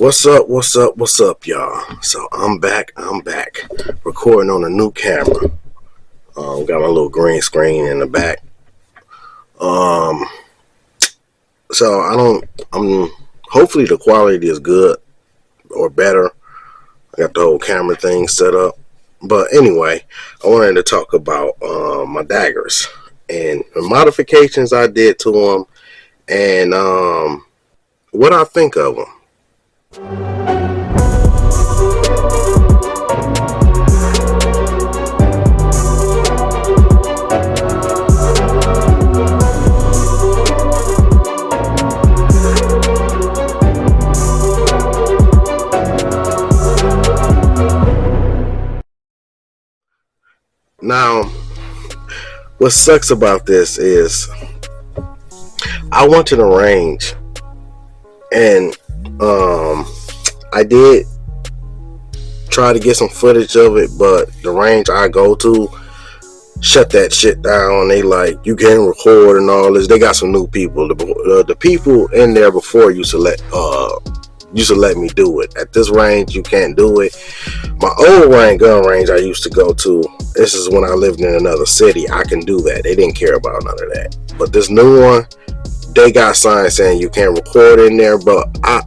What's up, y'all? So I'm back, recording on a new camera. Got my little green screen in the back. Um, so hopefully the quality is good or better. I got the whole camera thing set up. But anyway, I wanted to talk about my daggers and the modifications I did to them and what I think of them. Now, what sucks about this is I went to the range and I did try to get some footage of it, but the range I go to shut that shit down. They like, you can't record and all this. They got some new people. The people in there before used to let me do it. At this range, you can't do it. My old gun range I used to go to, this is when I lived in another city, I can do that. They didn't care about none of that. But this new one, they got signs saying you can't record in there, but I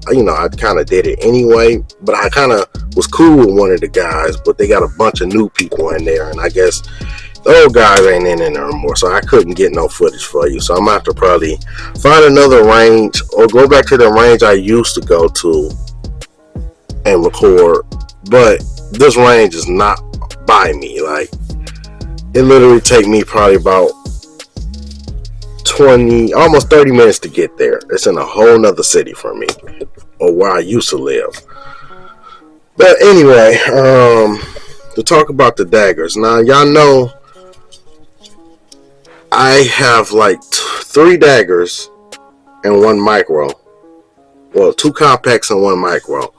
kind of did it anyway. But I kind of was cool with one of the guys, but they got a bunch of new people in there, and I guess the old guys ain't in there anymore, so I couldn't get no footage for you. So I'm gonna have to probably find another range or go back to the range I used to go to and record. But this range is not by me. Like, it literally take me probably about 20, almost 30 minutes to get there. It's in a whole nother city from me, or where I used to live. But anyway, to talk about the daggers. Now, y'all know I have like 3 daggers and 1 micro. Well, 2 compacts and 1 micro.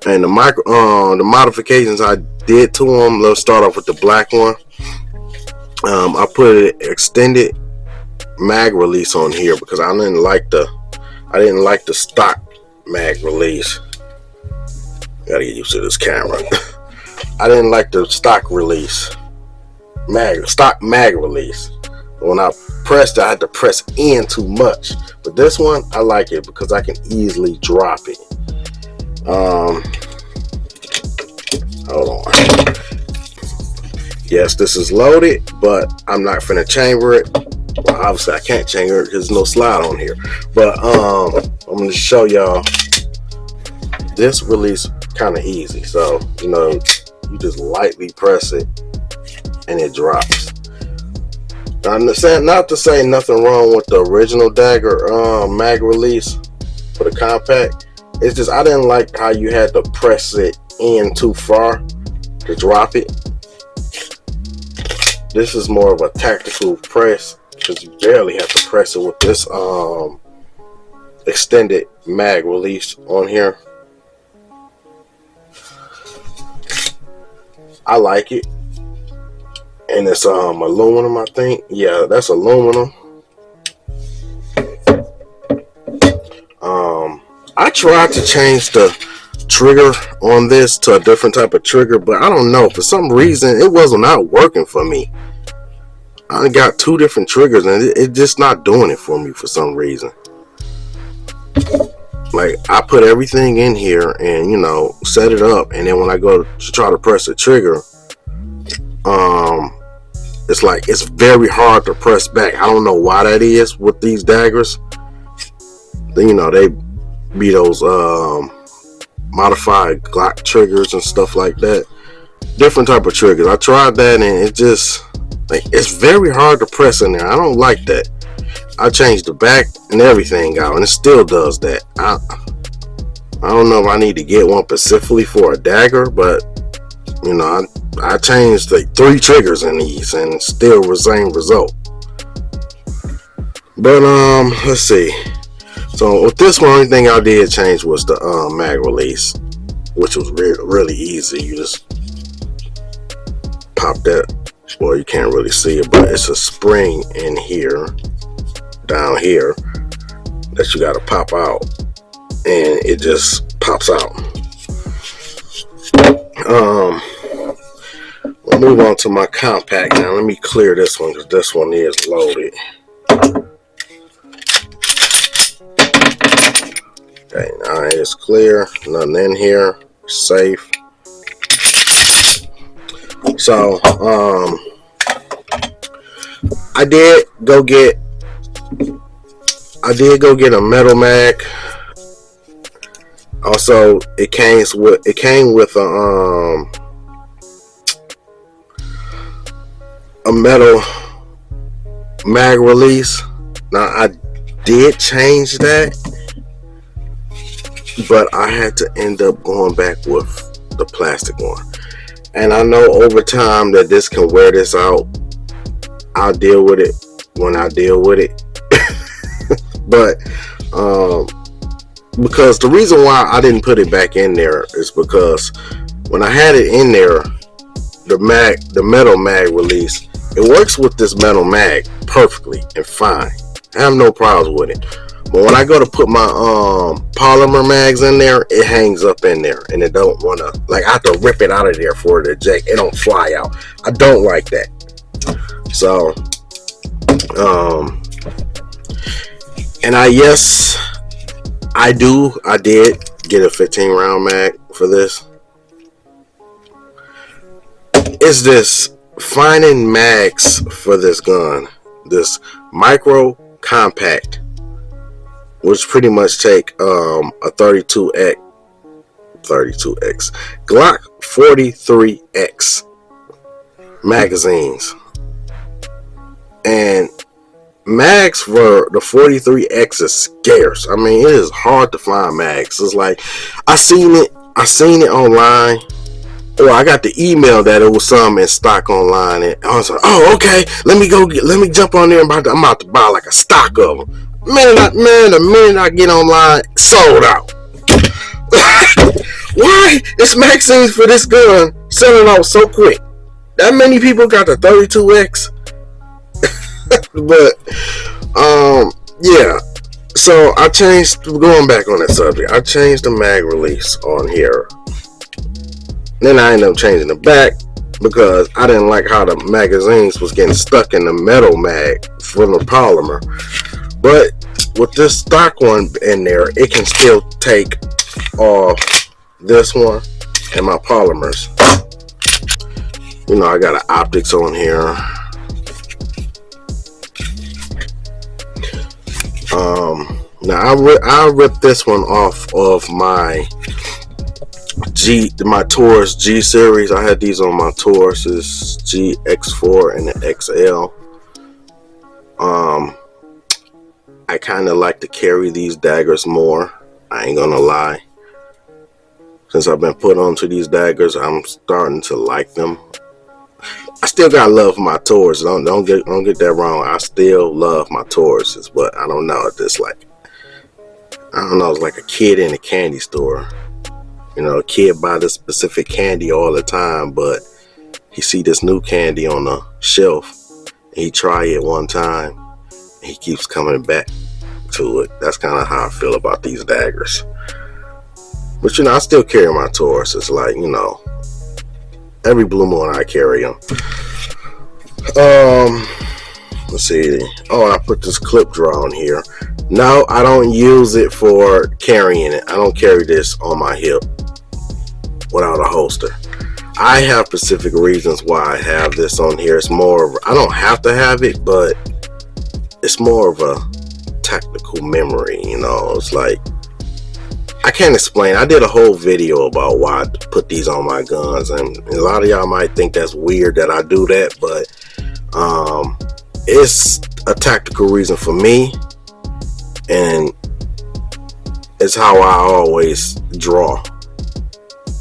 And the modifications I did to them, let's start off with the black one. I put an extended mag release on here because I didn't like the stock mag release. Gotta get used to this camera. I didn't like the stock mag release. When I pressed it, I had to press in too much. But this one, I like it because I can easily drop it. Hold on. Yes, this is loaded, but I'm not finna chamber it. Well, obviously I can't chamber it because there's no slide on here. But I'm gonna show y'all this release kind of easy. So you just lightly press it and it drops. Now, not to say nothing wrong with the original dagger mag release for the compact. It's just I didn't like how you had to press it in too far to drop it. This is more of a tactical press because you barely have to press it with this extended mag release on here. I like it. And it's aluminum, I think. Yeah, that's aluminum. I tried to change the trigger on this to a different type of trigger, but I don't know, for some reason it wasn't not working for me. I got 2 different triggers and it's just not doing it for me for some reason. Like, I put everything in here and set it up, and then when I go to try to press the trigger, it's like it's very hard to press back. I don't know why that is with these daggers. They be those modified Glock triggers and stuff like that. Different type of triggers. I tried that and it just it's very hard to press in there. I don't like that. I changed the back and everything out and it still does that. I don't know if I need to get one specifically for a dagger, but I changed like 3 triggers in these and still the same result. But let's see. So with this one, only thing I did change was the mag release, which was really easy. You just pop that. Well, you can't really see it, but it's a spring in here, down here, that you got to pop out, and it just pops out. We'll move on to my compact now. Let me clear this one because this one is loaded. Okay, now it's clear. Nothing in here. Safe. So, I did go get a metal mag. Also, it came with a metal mag release. Now I did change that, but I had to end up going back with the plastic one. And I know over time that this can wear this out. I'll deal with it when I deal with it. But because the reason why I didn't put it back in there is because when I had it in there, the metal mag release, it works with this metal mag perfectly and fine. I have no problems with it. But when I go to put my polymer mags in there, it hangs up in there and it don't want to, like, I have to rip it out of there for it to eject. It don't fly out. I don't like that. So and I did get a 15 round mag for this. It's this finding mags for this gun, this micro compact, which pretty much take a 32x Glock 43X magazines. And mags for the 43X is scarce. I mean, it is hard to find mags. It's like I seen it online, or I got the email that it was some in stock online, and I was like, oh, okay, let me jump on there. I'm about to buy like a stock of them. Man, the minute I get online, sold out. Why is magazines for this gun selling out so quick? That many people got the 32X. But yeah, so I changed, going back on that subject, I changed the mag release on here. Then I ended up changing the back because I didn't like how the magazines was getting stuck in the metal mag from the polymer. But with this stock one in there, it can still take off this one and my polymers. You know, I got an optics on here. Now I ripped this one off of my Taurus G series. I had these on my Taurus GX4 and the XL. I kind of like to carry these daggers more. I ain't gonna lie. Since I've been put onto these daggers, I'm starting to like them. I still got love for my Taurus. Don't get that wrong. I still love my Tauruses, but I don't know. It's like, I don't know. It's like a kid in a candy store. You know, a kid buy this specific candy all the time, but he see this new candy on the shelf, and he try it one time, and he keeps coming back to it. That's kind of how I feel about these daggers. But you know, I still carry my Taurus. It's like, you know, every blue moon I carry them. Let's see. Oh, I put this clip draw on here. No, I don't use it for carrying it. I don't carry this on my hip without a holster. I have specific reasons why I have this on here. It's more of, I don't have to have it, but it's more of a tactical memory, you know. It's like, I can't explain. I did a whole video about why I put these on my guns, and a lot of y'all might think that's weird that I do that, but it's a tactical reason for me, and it's how I always draw.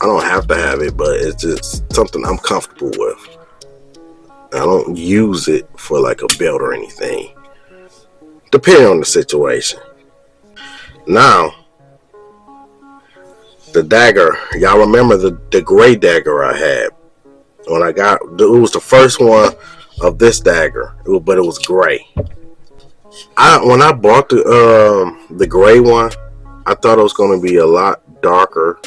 I don't have to have it, but it's just something I'm comfortable with. I don't use it for like a belt or anything, depending on the situation. Now, the dagger, y'all remember the gray dagger I had when I got, it was the first one of this dagger, but it was gray. When I bought the gray one, I thought it was going to be a lot darker.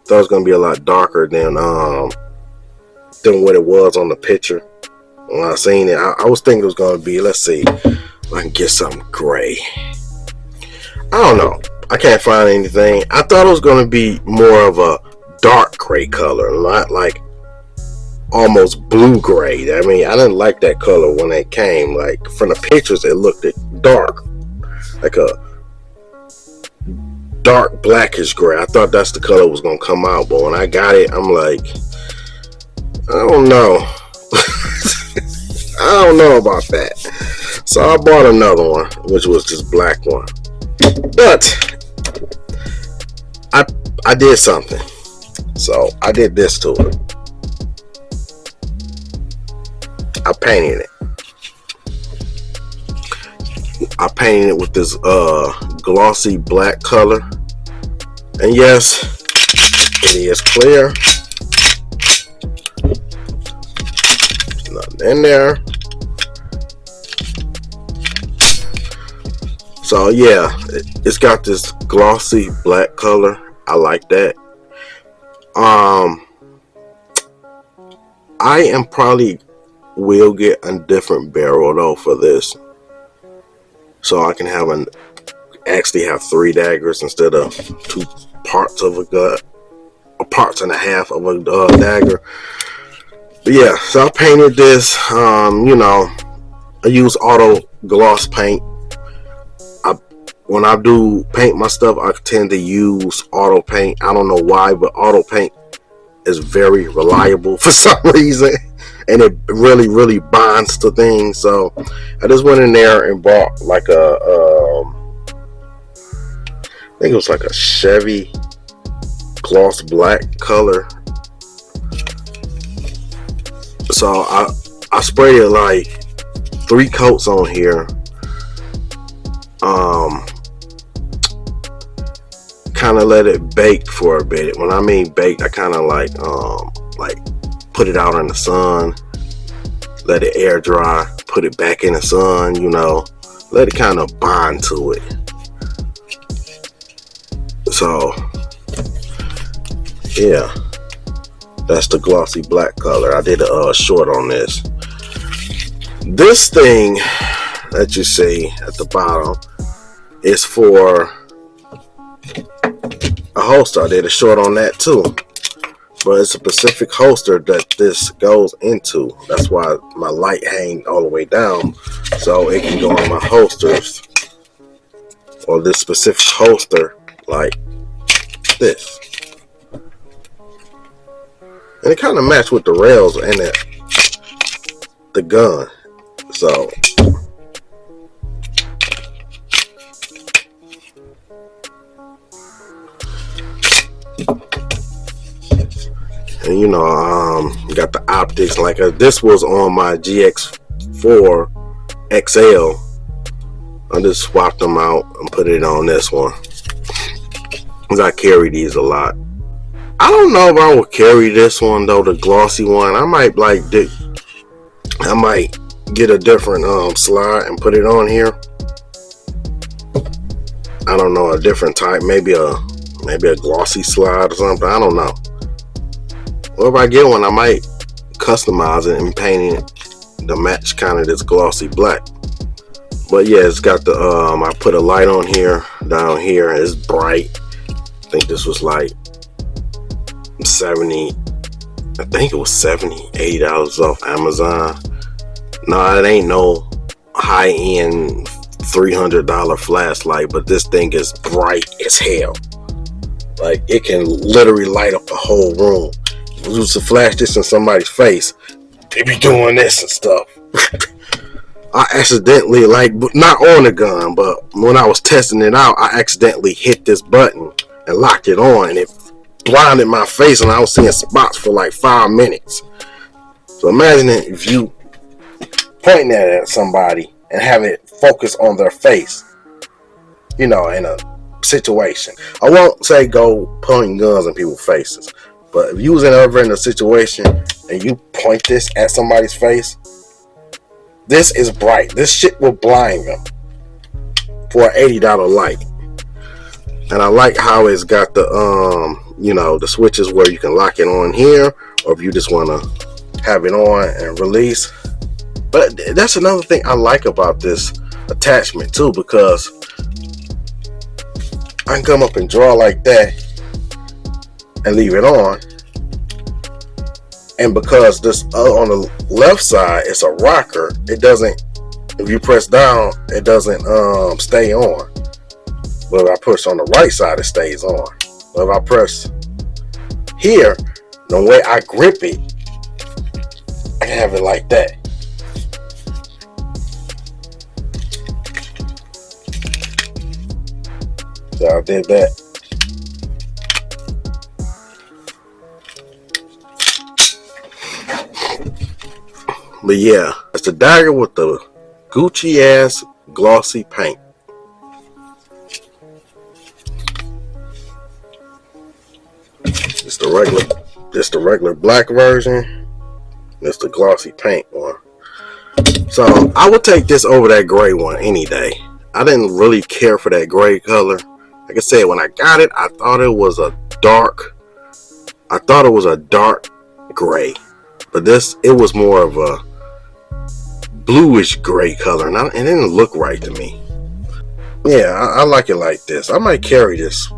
Thought it was gonna be a lot darker than what it was on the picture. When I seen it, I was thinking it was gonna be, let's see if I can get something gray. I don't know. I can't find anything. I thought it was gonna be more of a dark gray color, not like almost blue gray. I mean, I didn't like that color when it came. Like from the pictures, it looked dark, like a dark blackish gray. I thought that's the color was gonna come out, but when I got it, I'm like, I don't know. I don't know about that. So I bought another one, which was this black one. But I did something. So I did this to it. I painted it. I painted it with this glossy black color. And yes, it is clear. There's nothing in there. So yeah, it's got this glossy black color. I like that. I am probably will get a different barrel though for this, so I can actually have 3 daggers instead of 2 parts of a gun, or parts and a half of a dagger. But yeah, so I painted this. You know, I use auto gloss paint. When I do paint my stuff, I tend to use auto paint. I don't know why, but auto paint is very reliable for some reason, and it really bonds to things. So I just went in there and bought like I think it was like a Chevy gloss black color. So I sprayed it like 3 coats on here. Kind of let it bake for a bit. When I mean bake, I kind of like put it out in the sun, let it air dry, put it back in the sun, you know, let it kind of bond to it. So yeah, that's the glossy black color. I did a short on this. This thing that you see at the bottom is for a holster. I did a short on that too, but it's a specific holster that this goes into. That's why my light hangs all the way down, so it can go on my holsters, or this specific holster like this. And it kind of matched with the rails and the gun. So and you know, you got the optics. Like this was on my GX4 XL. I just swapped them out and put it on this one, because I carry these a lot. I don't know if I will carry this one though, the glossy one. I might get a different slide and put it on here. I don't know, a different type, maybe a glossy slide or something. I don't know. Or if I get one, I might customize it and paint it to match kind of this glossy black. But yeah, it's got the I put a light on here, down here. It's bright. I think this was like 70. I think it was $80 off Amazon. No, it ain't no high-end $300 flashlight, but this thing is bright as hell. Like, it can literally light up the whole room. If you was to flash this in somebody's face, they be doing this and stuff. I accidentally, like, not on the gun, but when I was testing it out, I accidentally hit this button and locked it on, and it blinded my face, and I was seeing spots for like 5 minutes. So imagine if you pointing that at somebody and have it focus on their face, you know, in a situation. I won't say go pointing guns in people's faces, but if you was ever in a situation and you point this at somebody's face, this is bright. This shit will blind them for an $80 light. And I like how it's got the you know, the switches where you can lock it on here, or if you just want to have it on and release. But that's another thing I like about this attachment too, because I can come up and draw like that and leave it on. And because this on the left side it's a rocker, it doesn't, if you press down, it doesn't stay on. But if I push on the right side, it stays on. But if I press here, the way I grip it, I can have it like that. So I did that. But yeah, it's the Dagger with the Gucci ass glossy paint. It's the regular black version. It's the glossy paint one. So I would take this over that gray one any day. I didn't really care for that gray color. Like I said, when I got it, I thought it was a dark gray. But it was more of a bluish gray color, and it didn't look right to me. Yeah, I like it like this. I might carry this.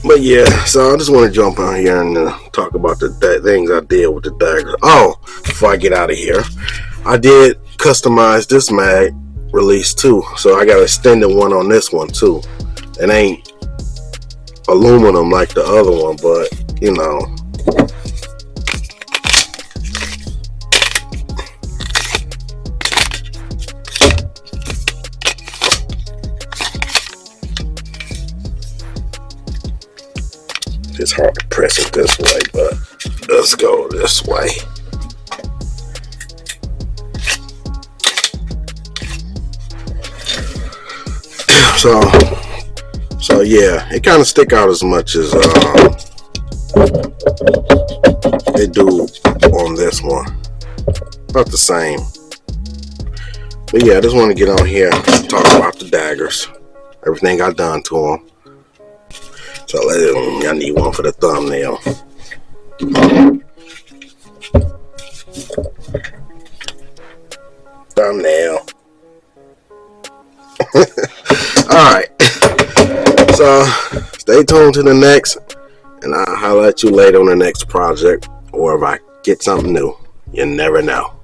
But yeah, so I just want to jump on here and talk about the things I did with the Daggers. Oh, before I get out of here, I did customize this mag release too. So I got an extended one on this one too. It ain't aluminum like the other one, but you know. It's hard to press it this way, but let's go this way. So yeah, it kind of stick out as much as it do on this one. About the same. But yeah, I just want to get on here and talk about the Daggers. Everything I done to them. So I need one for the thumbnail. Thumbnail. Alright. So stay tuned to the next, and I'll holler at you later on the next project, or if I get something new. You never know.